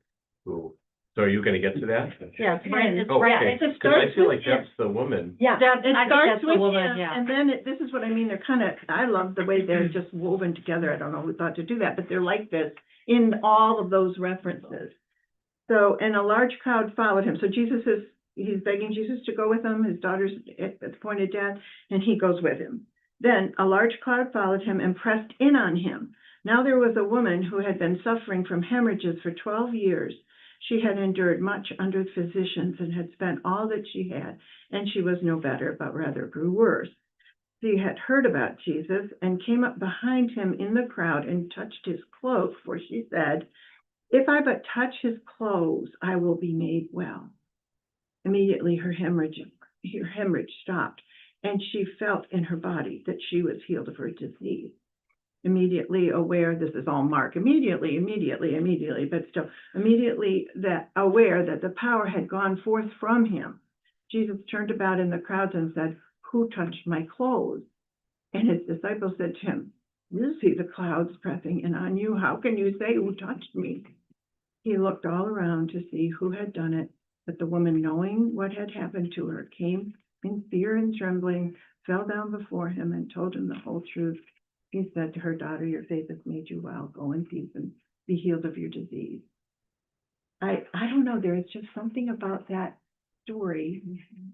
Speaker 10: who, so are you gonna get to that?
Speaker 3: Yeah, it's right, it's
Speaker 10: Oh,
Speaker 3: right.
Speaker 10: okay,
Speaker 6: It
Speaker 10: because
Speaker 6: starts
Speaker 10: I feel
Speaker 6: with
Speaker 10: like that's the woman.
Speaker 3: Yeah,
Speaker 6: That, it
Speaker 3: I think
Speaker 6: starts
Speaker 3: that's the
Speaker 6: with
Speaker 3: woman,
Speaker 6: him,
Speaker 3: yeah.
Speaker 6: and then this is what I mean, they're kind of, I love the way they're just woven together, I don't know who thought to do that, but they're like this in all of those references. So, and a large crowd followed him, so he's begging Jesus to go with him, his daughter's at the point of death, and he goes with him. Then a large crowd followed him and pressed in on him. Now there was a woman who had been suffering from hemorrhages for 12 years. She had endured much under physicians and had spent all that she had, and she was no better, but rather grew worse. She had heard about Jesus and came up behind him in the crowd and touched his cloak, for she said, "If I but touch his clothes, I will be made well." Immediately her hemorrhage stopped, and she felt in her body that she was healed of her disease. Immediately aware, this is all Mark, immediately, but still, immediately that aware that the power had gone forth from him, Jesus turned about in the crowds and said, "Who touched my clothes?" And his disciples said to him, "You see the clouds pressing in on you. How can you say, 'Who touched me?'" He looked all around to see who had done it, but the woman, knowing what had happened to her, came in fear and trembling, fell down before him and told him the whole truth. He said to her, "Daughter, your faith has made you well. Go in peace and be healed of your disease." I don't know, there is just something about that story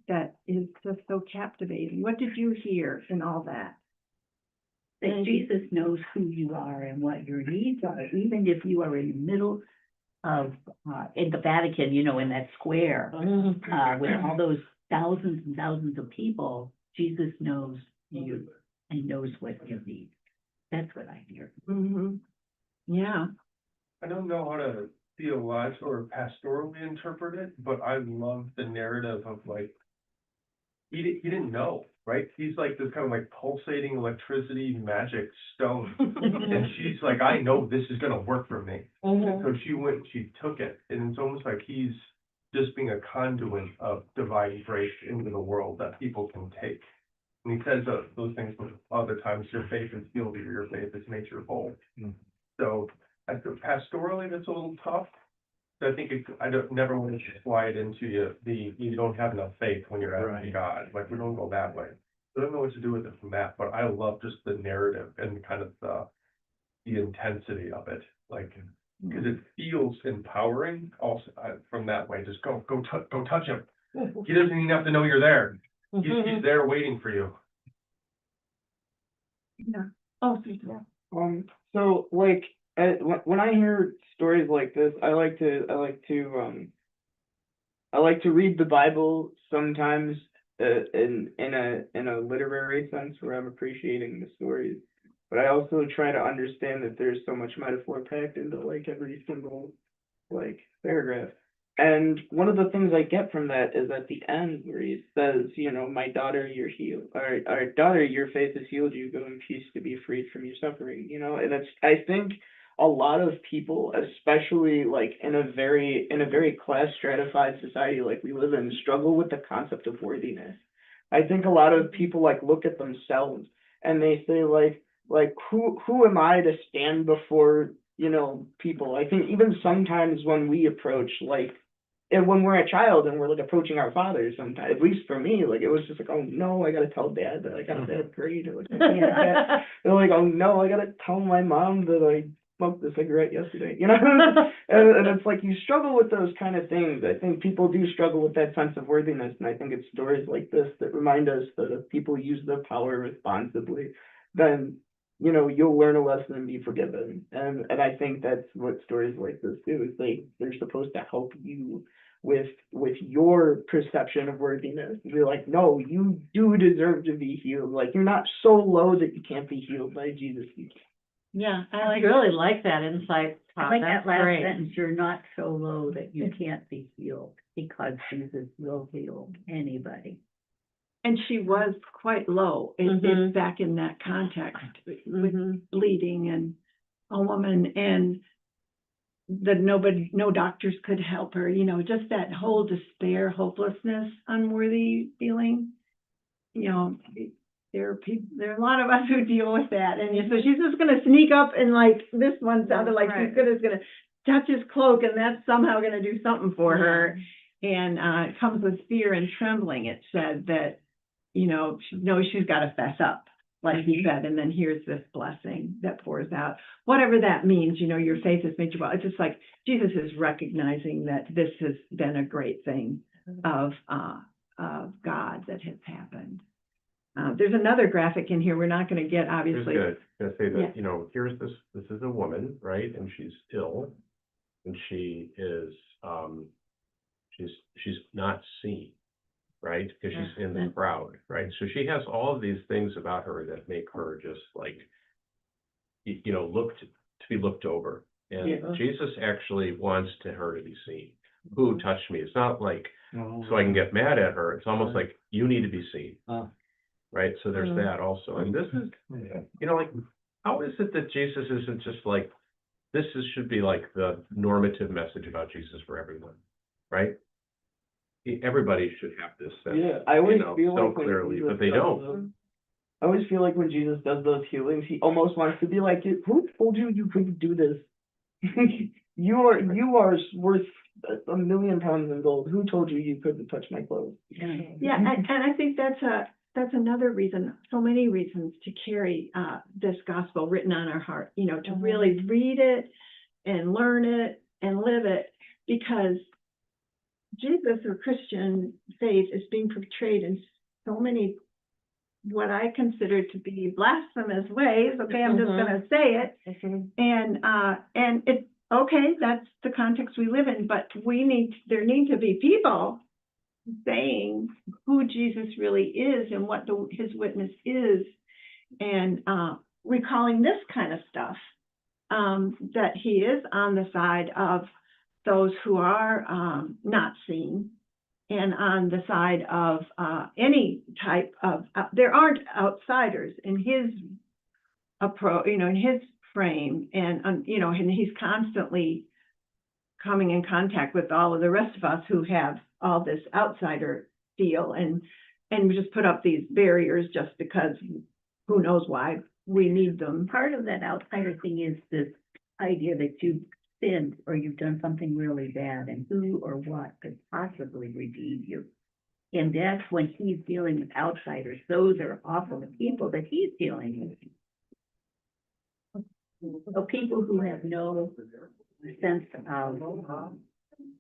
Speaker 6: that is just so captivating. What did you hear in all that?
Speaker 2: That Jesus knows who you are and what your needs are, even if you are in the middle of, in the Vatican, you know, in that square, with all those thousands and thousands of people, Jesus knows you and knows what you need. That's what I hear.
Speaker 6: Yeah.
Speaker 9: I don't know how to theologically or pastorally interpret it, but I love the narrative of like, he didn't know, right? He's like this kind of like pulsating electricity magic stone. And she's like, "I know this is gonna work for me." And so she went, she took it, and it's almost like he's just being a conduit of divine grace into the world that people can take. And he says those things other times, your faith is healed you, your faith has made you whole. So I think pastorally, that's a little tough. I think never want to slide into you don't have enough faith when you're asking God. Like, we don't go that way. I don't know what to do with it from that, but I love just the narrative and kind of the intensity of it. Like, because it feels empowering also from that way. Just go touch him. He doesn't even have to know you're there. He's there waiting for you.
Speaker 6: Yeah. Oh, yeah.
Speaker 5: So like, when I hear stories like this, I like to read the Bible sometimes in a literary sense where I'm appreciating the stories, but I also try to understand that there's so much metaphor packed into like every single like paragraph. And one of the things I get from that is at the end where he says, you know, "My daughter, you're healed, or daughter, your faith has healed you. Go in peace to be freed from your suffering." You know, and I think a lot of people, especially like in a very class stratified society like we live in, struggle with the concept of worthiness. I think a lot of people like look at themselves and they say like who am I to stand before, you know, people. I think even sometimes when we approach like, and when we're a child and we're like approaching our fathers, sometimes, at least for me, like it was just like, "Oh no, I gotta tell dad that I got a bad grade," or like, they're like, "Oh no, I gotta tell my mom that I smoked a cigarette yesterday," you know? and it's like you struggle with those kind of things. I think people do struggle with that sense of worthiness, and I think it's stories like this that remind us that if people use their power responsibly, then, you know, you'll learn a lesson and be forgiven. And I think that's what stories like this do, is they're supposed to help you with your perception of worthiness. You're like, no, you do deserve to be healed. Like, you're not so low that you can't be healed by Jesus.
Speaker 3: Yeah, I really like that insight.
Speaker 2: I
Speaker 3: Todd.
Speaker 2: like
Speaker 3: That's
Speaker 2: that last
Speaker 3: great.
Speaker 2: sentence, you're not so low that you can't be healed, because Jesus will heal anybody.
Speaker 6: And she was quite low,
Speaker 3: Mhm.
Speaker 6: back in that context, with
Speaker 3: Mhm.
Speaker 6: bleeding and a woman, and no doctors could help her, just that whole despair, hopelessness, unworthy feeling. There are a lot of us who deal with that, and so she's just gonna sneak up and, like, this one sounded like she's gonna touch his cloak, and that's somehow gonna do something for her. And it comes with fear and trembling. It said that, she knows she's gotta fess up, like he said, and then here's this blessing that pours out. Whatever that means, your faith has made you well. It's just like Jesus is recognizing that this has been a great thing of God that has happened. There's another graphic in here we're not gonna get, obviously.
Speaker 10: Here's good, gonna say
Speaker 6: Yeah.
Speaker 10: that, here's this is a woman, right, and she's ill, and she is, she's not seen, right, because she's in the crowd, right, so she has all of these things about her that make her just like, to be looked over, and Jesus actually wants her to be seen. Who touched me? It's not like, so I can get mad at her, it's almost like, you need to be seen. Right, so there's that also, and this is, like, how is it that Jesus isn't just like, should be like the normative message about Jesus for everyone, right? Everybody should have this sense,
Speaker 5: Yeah, I always feel
Speaker 10: so
Speaker 5: like when
Speaker 10: clearly,
Speaker 5: Jesus
Speaker 10: but they
Speaker 5: does
Speaker 10: don't.
Speaker 5: those- I always feel like when Jesus does those healings, he almost wants to be like, who told you you couldn't do this? You are worth a million pounds in gold. Who told you you couldn't touch my clothes?
Speaker 6: Yeah, and I think that's another reason, so many reasons to carry this gospel written on our heart, to really read it and learn it and live it, because Jesus, or Christian faith, is being portrayed in so many what I consider to be blasphemous ways. Okay, I'm just gonna say it. And it's okay, that's the context we live in, but there need to be people saying who Jesus really is and what his witness is, and recalling this kind of stuff, that he is on the side of those who are not seen, and on the side of any type of, there aren't outsiders in his approach, in his frame, and and he's constantly coming in contact with all of the rest of us who have all this outsider feel, and we just put up these barriers just because who knows why we need them.
Speaker 2: Part of that outsider thing is this idea that you've sinned or you've done something really bad, and who or what could possibly redeem you. And that's when he's dealing with outsiders. Those are often the people that he's dealing with. So people who have no sense of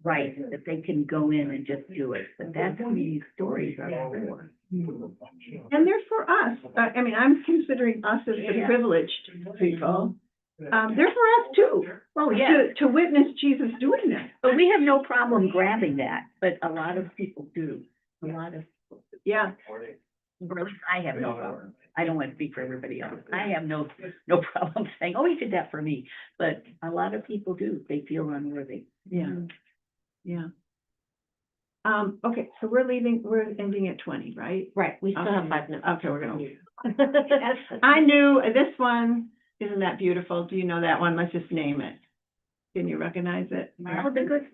Speaker 2: right, that they can go in and just do it. But that's what these stories are for.
Speaker 6: And they're for us. I mean, I'm considering us as the privileged people. They're for us too.
Speaker 2: Oh, yeah.
Speaker 6: To witness Jesus doing that.
Speaker 2: But we have no problem grabbing that, but a lot of people do. A lot of,
Speaker 6: Yeah.
Speaker 2: or at least I have no problem. I don't want to speak for everybody else. I have no problem saying, oh, he did that for me. But a lot of people do. They feel unworthy.
Speaker 6: Yeah. Yeah. Okay, so we're ending at 20, right?
Speaker 3: Right, we still have
Speaker 6: Okay.
Speaker 3: 5 minutes.
Speaker 6: Okay, we're gonna. I knew this one. Isn't that beautiful? Do you know that one? Let's just name it. Can you recognize it?
Speaker 2: Oh, the good.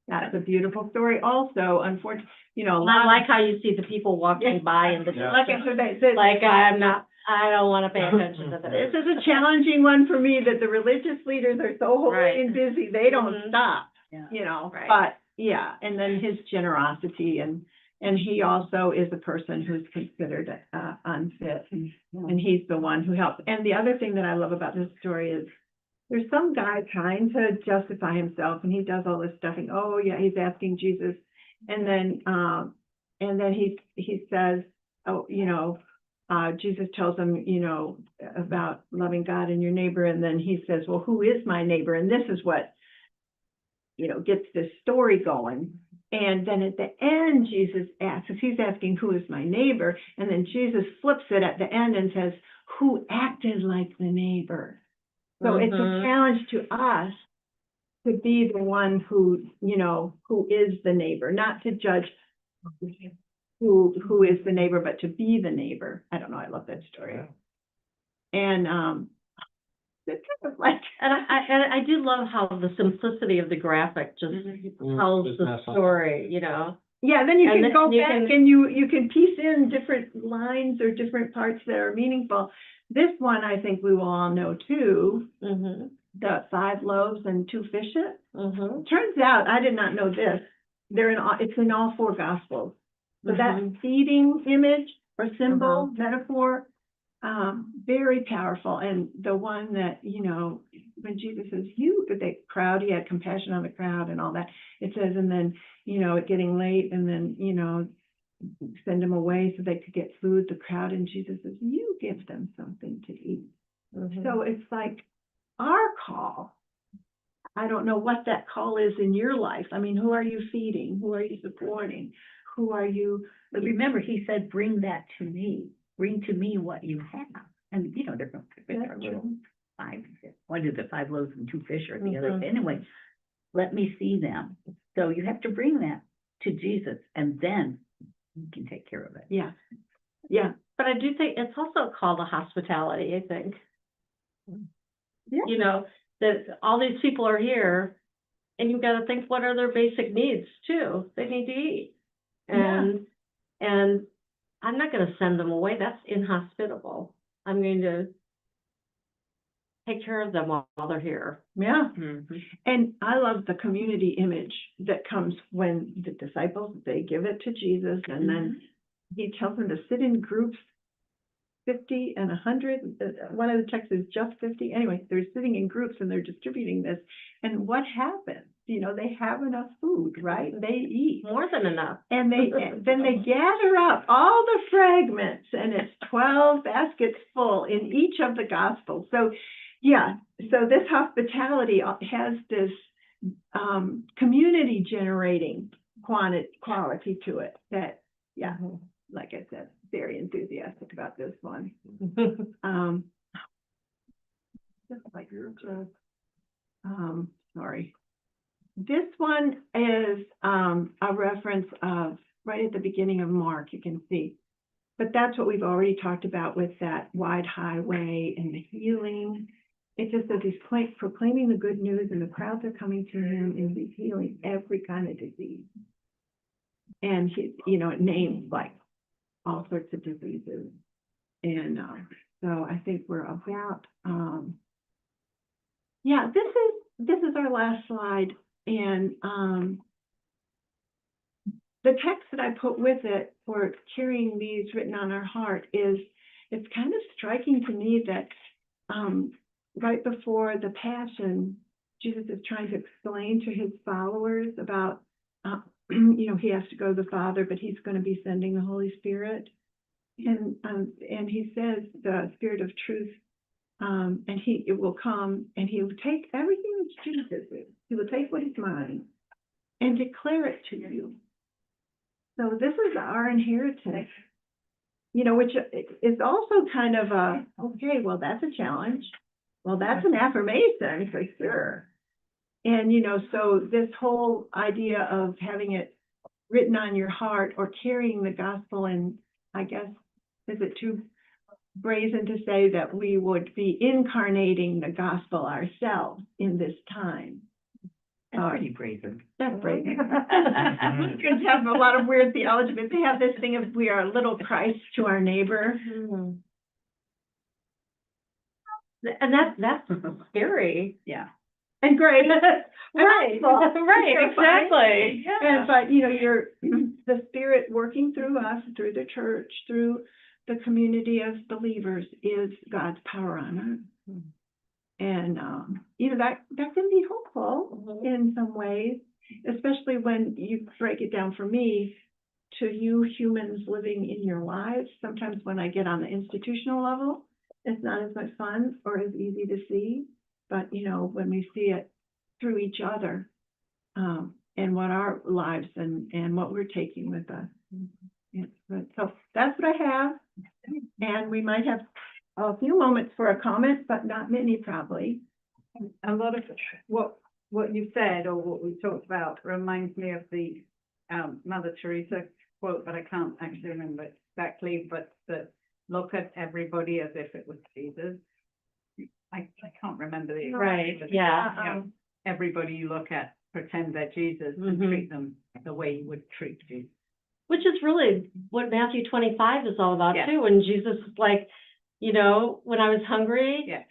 Speaker 6: That's a beautiful story. Also, unfortunately,
Speaker 3: I like how you see the people walking by in the,
Speaker 6: like I said,
Speaker 3: I don't wanna pay attention to
Speaker 6: this
Speaker 3: this.
Speaker 6: is a challenging one for me, that the religious leaders are so holy
Speaker 3: Right.
Speaker 6: and busy, they don't
Speaker 3: Mhm.
Speaker 6: stop,
Speaker 2: Yeah.
Speaker 3: Right.
Speaker 6: but yeah, and then his generosity, and he also is a person who's considered unfit, and he's the one who helps. And the other thing that I love about this story is there's some guy trying to justify himself, and he does all this stuff, and oh yeah, he's asking Jesus, and then he says, oh, Jesus tells him, about loving God and your neighbor, and then he says, well, who is my neighbor? And this is what, gets this story going. And then at the end, Jesus asks, because he's asking, who is my neighbor? And then Jesus flips it at the end and says, who acted like the neighbor? So it's a
Speaker 3: Mhm.
Speaker 6: challenge to us to be the one who, you know, who is the neighbor, not to judge who is the neighbor, but to be the neighbor. I don't know, I love that story. And, it's kind of like.
Speaker 3: And I do love how the simplicity of the graphic just tells
Speaker 7: Just
Speaker 3: the
Speaker 7: mess up.
Speaker 3: story, you know?
Speaker 6: Yeah, then you
Speaker 3: And
Speaker 6: can
Speaker 3: then
Speaker 6: go
Speaker 3: you
Speaker 6: back
Speaker 3: can-
Speaker 6: and you can piece in different lines or different parts that are meaningful. This one, I think we will all know too,
Speaker 3: Mm-hmm,
Speaker 6: the 5 loaves and 2 fishes.
Speaker 3: mm-hmm.
Speaker 6: Turns out, I did not know this, it's in all 4 gospels. So that
Speaker 3: Mhm.
Speaker 6: feeding image or symbol,
Speaker 3: Uh-huh.
Speaker 6: metaphor, very powerful. And the one that, you know, when Jesus says, the crowd, he had compassion on the crowd and all that. It says, and then, you know, it getting late and then, you know, send them away so they could get food, the crowd. And Jesus says, you give them something to eat.
Speaker 3: Mhm.
Speaker 6: So it's like our call. I don't know what that call is in your life. I mean, who are you feeding? Who are you supporting? Who are you?
Speaker 2: But remember, he said, bring that to me. Bring to me what you have. And, you know, they're going to
Speaker 6: That's
Speaker 2: our little
Speaker 6: true.
Speaker 2: 5, what is it, 5 loaves and 2 fish or the other.
Speaker 3: Mhm.
Speaker 2: Anyway, let me see them. So you have to bring that to Jesus and then he can take care of it.
Speaker 6: Yeah. Yeah.
Speaker 3: But I do think it's also a call to hospitality, I think.
Speaker 6: Yeah.
Speaker 3: You know, that all these people are here, and you've got to think, what are their basic needs too? They need to eat. And I'm not gonna send them away, that's inhospitable. I'm going to take care of them while they're here.
Speaker 6: Yeah.
Speaker 5: Mhm.
Speaker 6: And I love the community image that comes when the disciples, they give it to Jesus and then he tells them to sit in groups, 50 and 100. One of the texts is just 50. Anyway, they're sitting in groups and they're distributing this. And what happens? You know, they have enough food, right? They eat.
Speaker 3: More than enough.
Speaker 6: And then they gather up all the fragments and it's 12 baskets full in each of the gospels. So yeah, so this hospitality has this community generating quality to it that, yeah, like I said, very enthusiastic about this one. Just like sorry. This one is a reference of right at the beginning of Mark, you can see. But that's what we've already talked about with that wide highway and the healing. It just says he's proclaiming the good news and the crowds are coming to him and he's healing every kind of disease. And he, you know, it names like all sorts of diseases. And so I think we're about, yeah, this is our last slide. And the text that I put with it for carrying these written on our heart is, it's kind of striking to me that right before the Passion, Jesus is trying to explain to his followers about, you know, he has to go to the Father, but he's going to be sending the Holy Spirit. And he says the Spirit of truth, and it will come and he will take everything that Jesus is. He will take what is mine and declare it to you. So this is our inheritance, you know, which is also kind of a, okay, well, that's a challenge. Well, that's an affirmation for sure. And, you know, so this whole idea of having it written on your heart or carrying the gospel, and I guess, is it too brazen to say that we would be incarnating the gospel ourselves in this time?
Speaker 2: That's pretty brazen.
Speaker 6: That's brazen. We could have a lot of weird theology, but they have this thing of we are a little Christ to our neighbor.
Speaker 3: And that's scary.
Speaker 2: Yeah.
Speaker 6: And great.
Speaker 3: Right, right, exactly.
Speaker 6: And, but, you know, you're, the Spirit working through us, through the church, through the community of believers is God's power on us. And, you know, that can be hopeful in some ways, especially when you break it down for me to you humans living in your lives. Sometimes when I get on the institutional level, it's not as much fun or as easy to see. But, you know, when we see it through each other, what our lives and what we're taking with us. Yeah, but, so that's what I have. And we might have a few moments for a comment, but not many probably.
Speaker 2: A lot of what you said or what we talked about reminds me of the Mother Teresa quote, but I can't actually remember exactly, but look at everybody as if it was Jesus. I can't remember the exact.
Speaker 3: Right,
Speaker 2: but,
Speaker 3: yeah.
Speaker 2: everybody you look at, pretend they're Jesus and
Speaker 3: Mhm.
Speaker 2: treat them the way you would treat Jesus.
Speaker 3: Which is really what Matthew 25 is all about
Speaker 2: Yeah.
Speaker 3: too, when Jesus is like, you know, when I was hungry.
Speaker 2: Yeah.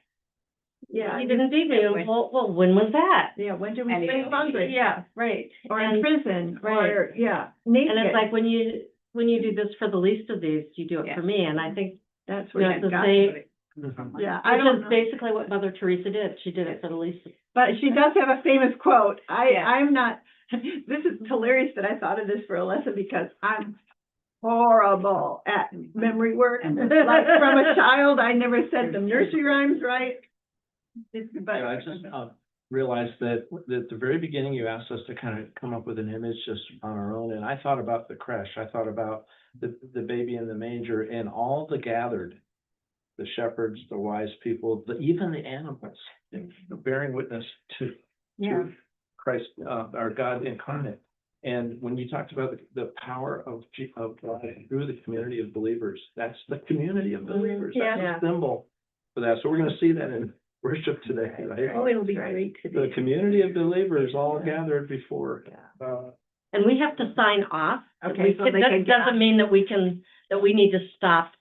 Speaker 6: Yeah.
Speaker 3: He didn't feed me.
Speaker 2: Yeah,
Speaker 3: well, when was that?
Speaker 6: Yeah, when do we
Speaker 2: And
Speaker 6: stay
Speaker 2: it-
Speaker 6: hungry?
Speaker 3: Yeah, right.
Speaker 6: Or in
Speaker 3: And-
Speaker 6: prison,
Speaker 3: right.
Speaker 6: or, yeah.
Speaker 3: And
Speaker 6: naked.
Speaker 3: it's like, when you do this for the least of these, you do it
Speaker 2: Yeah.
Speaker 3: for me, and I think,
Speaker 6: That's
Speaker 3: you
Speaker 6: where
Speaker 3: know,
Speaker 6: she
Speaker 3: the
Speaker 6: got
Speaker 3: same,
Speaker 6: it. Yeah, I
Speaker 3: which
Speaker 6: don't
Speaker 3: is
Speaker 6: know.
Speaker 3: basically what Mother Teresa did. She did it for the least.
Speaker 6: But she does have a famous quote.
Speaker 2: Yeah.
Speaker 6: I'm not, this is hilarious that I thought of this for a lesson because I'm horrible at memory work. Like from a child, I never said the nursery rhymes right. But
Speaker 7: Yeah, I just realized that at the very beginning, you asked us to kind of come up with an image just on our own, and I thought about the creche. I thought about the baby in the manger and all the gathered, the shepherds, the wise people, even the animals, bearing witness to Christ, our God incarnate. And when you talked about the power of God through the community of believers, that's the community of believers. That's
Speaker 3: Yeah.
Speaker 7: a symbol for that. So we're going to see that in worship today, right?
Speaker 6: oh, it'll be great
Speaker 7: The
Speaker 6: today.
Speaker 7: community of believers all gathered before.
Speaker 3: And we have to sign off.
Speaker 6: Okay, so they
Speaker 3: That
Speaker 6: can get
Speaker 3: doesn't mean that we need to stop